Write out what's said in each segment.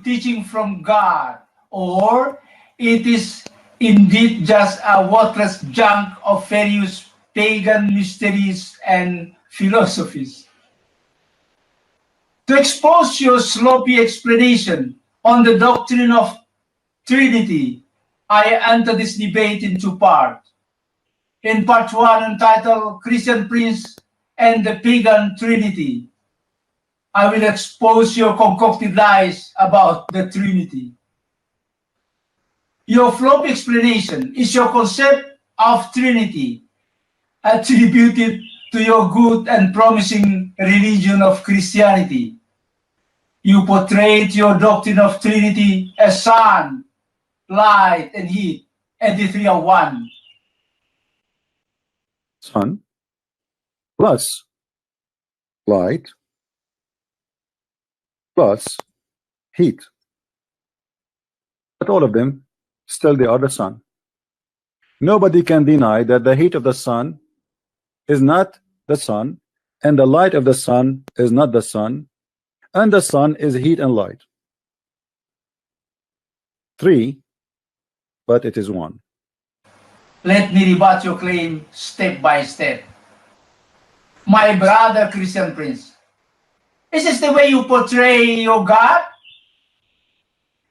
teaching from God, or it is indeed just a worthless junk of various pagan mysteries and philosophies. To expose your sloppy explanation on the doctrine of Trinity, I enter this debate in two parts. In part one, entitled Christian Prince and the Pagan Trinity, I will expose your concocted lies about the Trinity. Your floppy explanation is your concept of Trinity attributed to your good and promising religion of Christianity. You portrayed your doctrine of Trinity as sun, light, and heat, and the three are one. Sun plus light plus heat. But all of them, still they are the sun. Nobody can deny that the heat of the sun is not the sun, and the light of the sun is not the sun, and the sun is heat and light. Three, but it is one. Let me rebut your claim step by step. My brother Christian Prince, is this the way you portray your God?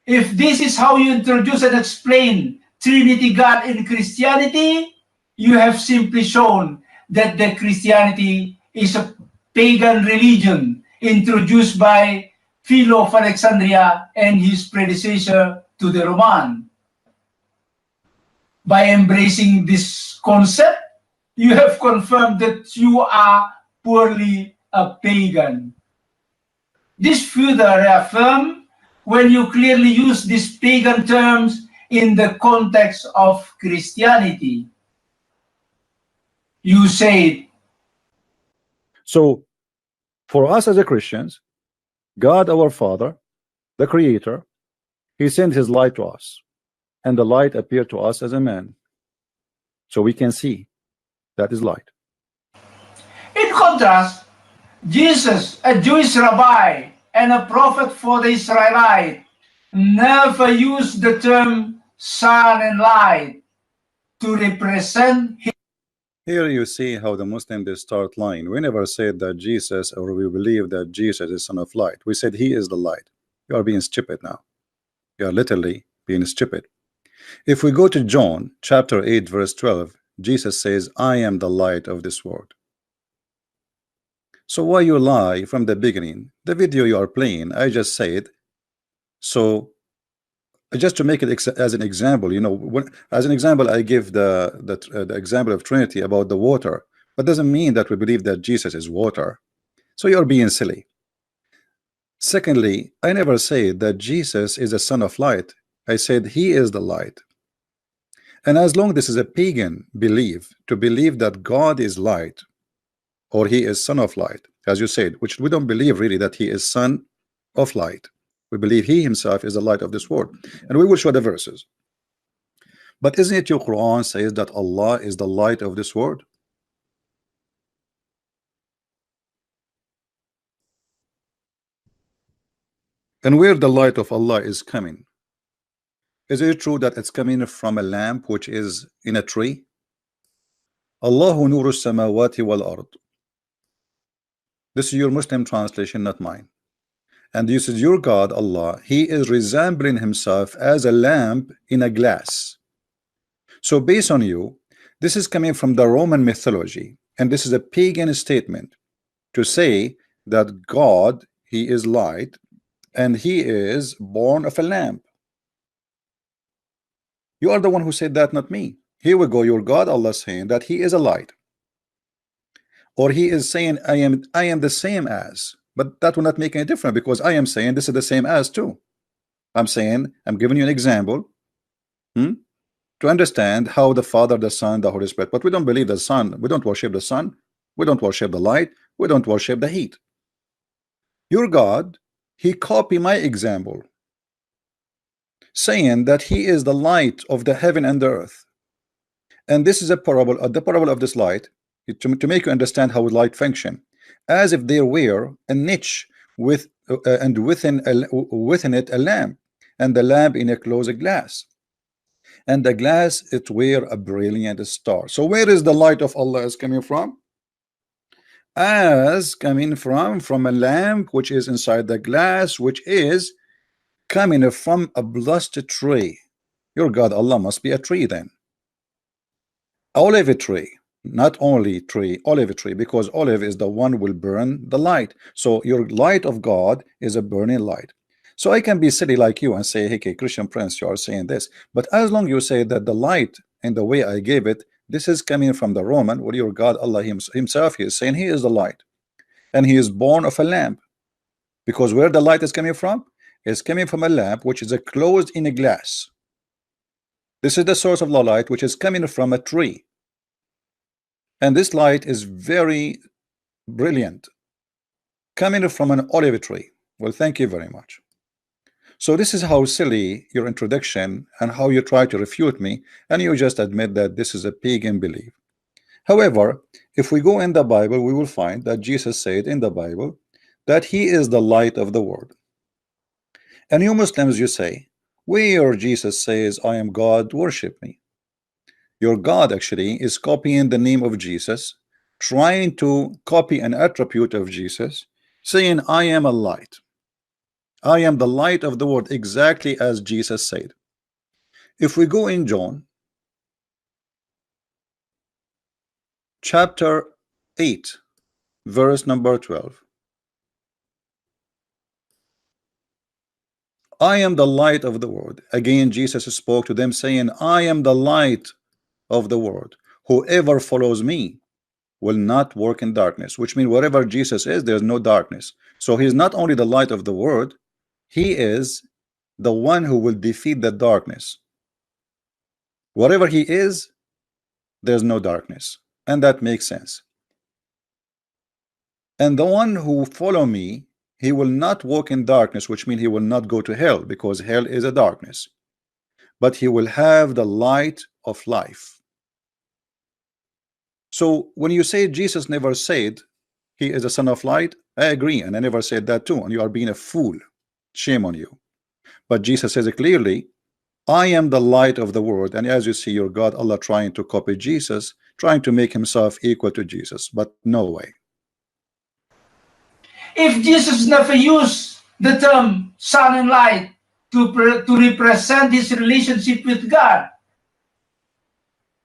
If this is how you introduce and explain Trinity God in Christianity, you have simply shown that the Christianity is a pagan religion introduced by Philo of Alexandria and his predecessor to the Roman. By embracing this concept, you have confirmed that you are purely a pagan. This further reaffirmed when you clearly use these pagan terms in the context of Christianity. You said, so for us as a Christians, God our Father, the Creator, He sent His light to us, and the light appeared to us as a man, so we can see that is light. In contrast, Jesus, a Jewish rabbi and a prophet for the Israelite, never used the term sun and light to represent him. Here you see how the Muslims they start lying. We never said that Jesus, or we believe that Jesus is son of light. We said He is the light. You are being stupid now. You are literally being stupid. If we go to John chapter 8 verse 12, Jesus says, I am the light of this world. So why you lie from the beginning? The video you are playing, I just said, so just to make it as an example, you know, as an example, I give the example of Trinity about the water, but doesn't mean that we believe that Jesus is water. So you're being silly. Secondly, I never said that Jesus is a son of light. I said He is the light. And as long this is a pagan belief, to believe that God is light, or He is son of light, as you said, which we don't believe really that He is son of light. We believe He Himself is the light of this world, and we will show the verses. But isn't it your Quran says that Allah is the light of this world? And where the light of Allah is coming? Is it true that it's coming from a lamp which is in a tree? Allahu nuru samawati wal ard. This is your Muslim translation, not mine. And this is your God, Allah. He is resembling Himself as a lamp in a glass. So based on you, this is coming from the Roman mythology, and this is a pagan statement to say that God, He is light, and He is born of a lamp. You are the one who said that, not me. Here we go, your God, Allah, saying that He is a light. Or He is saying, I am the same as. But that will not make any difference, because I am saying this is the same as too. I'm saying, I'm giving you an example to understand how the Father, the Son, the Holy Spirit. But we don't believe the Son. We don't worship the Son. We don't worship the light. We don't worship the heat. Your God, He copied my example, saying that He is the light of the heaven and the earth. And this is a parable, the parable of this light, to make you understand how light function. As if there were a niche with and within it a lamp, and the lamp in a closed glass, and the glass it were a brilliant star. So where is the light of Allah is coming from? As coming from a lamp which is inside the glass, which is coming from a blessed tree. Your God Allah must be a tree then. Olive tree, not only tree, olive tree, because olive is the one will burn the light. So your light of God is a burning light. So I can be silly like you and say, hey, Christian Prince, you are saying this, but as long you say that the light and the way I gave it, this is coming from the Roman, well, your God Allah himself, he is saying he is the light, and he is born of a lamp, because where the light is coming from is coming from a lamp which is closed in a glass. This is the source of the light, which is coming from a tree, and this light is very brilliant, coming from an olive tree. Well, thank you very much. So this is how silly your introduction and how you try to refute me, and you just admit that this is a pagan belief. However, if we go in the Bible, we will find that Jesus said in the Bible that he is the light of the world. And you Muslims, you say, where Jesus says, I am God, worship me. Your God actually is copying the name of Jesus, trying to copy an attribute of Jesus, saying, I am a light. I am the light of the world, exactly as Jesus said. If we go in John chapter 8 verse number 12, I am the light of the world. Again Jesus spoke to them saying, I am the light of the world. Whoever follows me will not work in darkness, which means wherever Jesus is, there's no darkness. So he's not only the light of the world, he is the one who will defeat the darkness. Wherever he is, there's no darkness, and that makes sense. And the one who follow me, he will not walk in darkness, which means he will not go to hell, because hell is a darkness, but he will have the light of life. So when you say Jesus never said he is the son of light, I agree, and I never said that too, and you are being a fool. Shame on you. But Jesus says it clearly, I am the light of the world. And as you see, your God Allah trying to copy Jesus, trying to make himself equal to Jesus, but no way. If Jesus never used the term sun and light to represent his relationship with God,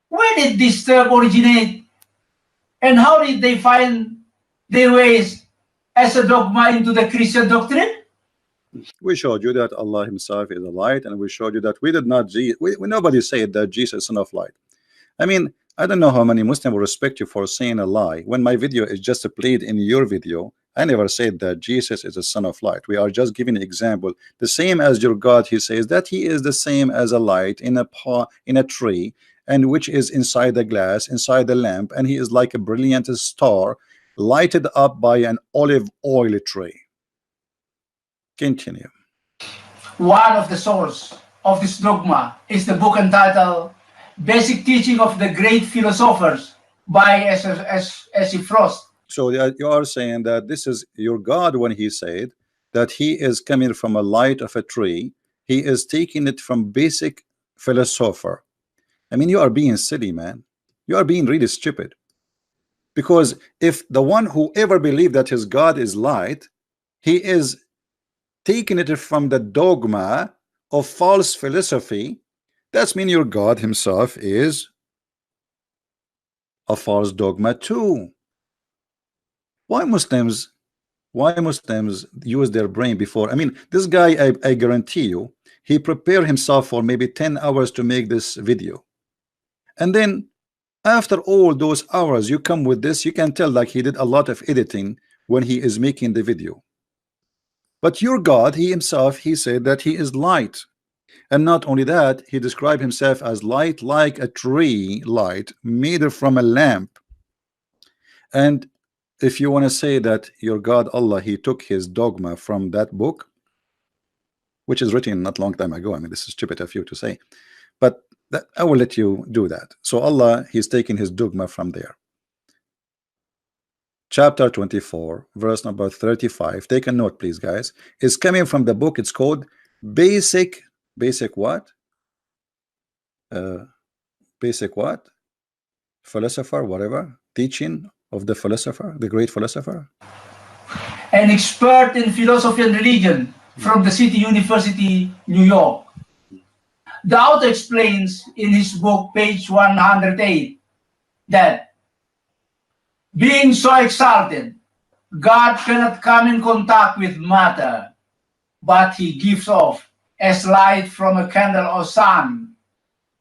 where did this term originate? And how did they find their ways as a dogma into the Christian doctrine? We showed you that Allah himself is a light, and we showed you that we did not, nobody said that Jesus is son of light. I mean, I don't know how many Muslims will respect you for saying a lie when my video is just played in your video. I never said that Jesus is a son of light. We are just giving an example. The same as your God, he says that he is the same as a light in a tree, and which is inside the glass, inside the lamp, and he is like a brilliant star lighted up by an olive oil tree. Continue. One of the source of this dogma is the book entitled Basic Teaching of the Great Philosophers by S.E. Frost. So you are saying that this is your God when he said that he is coming from a light of a tree. He is taking it from basic philosopher. I mean, you are being silly, man. You are being really stupid. Because if the one who ever believed that his God is light, he is taking it from the dogma of false philosophy, that's mean your God himself is a false dogma too. Why Muslims use their brain before? I mean, this guy, I guarantee you, he prepared himself for maybe 10 hours to make this video, and then after all those hours you come with this, you can tell like he did a lot of editing when he is making the video. But your God, he himself, he said that he is light, and not only that, he described himself as light like a tree light made from a lamp. And if you want to say that your God Allah, he took his dogma from that book, which is written not long time ago, I mean, this is stupid of you to say, but I will let you do that. So Allah, he's taking his dogma from there. chapter 24, verse number 35. Take a note, please, guys. It's coming from the book. It's called Basic what? Basic what? Philosopher, whatever. Teaching of the philosopher, the great philosopher. An expert in philosophy and religion from the City University, New York. The author explains in his book, page 108, that being so exalted, God cannot come in contact with matter, but he gives off as light from a candle or sun,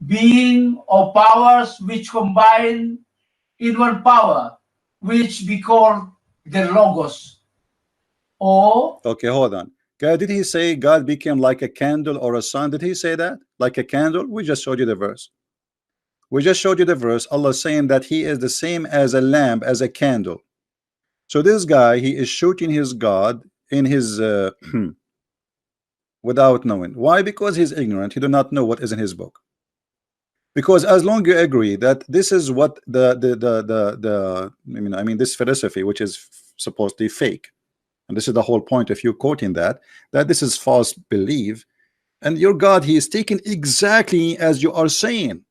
being or powers which combine in one power, which be called the Logos. Or okay, hold on. God, did he say God became like a candle or a sun? Did he say that? Like a candle? We just showed you the verse. We just showed you the verse. Allah saying that he is the same as a lamp, as a candle. So this guy, he is shooting his God in his without knowing. Why? Because he's ignorant. He do not know what is in his book. Because as long you agree that this is what I mean this philosophy, which is supposedly fake, and this is the whole point of you quoting that this is false belief, and your God, he is taken exactly as you are saying.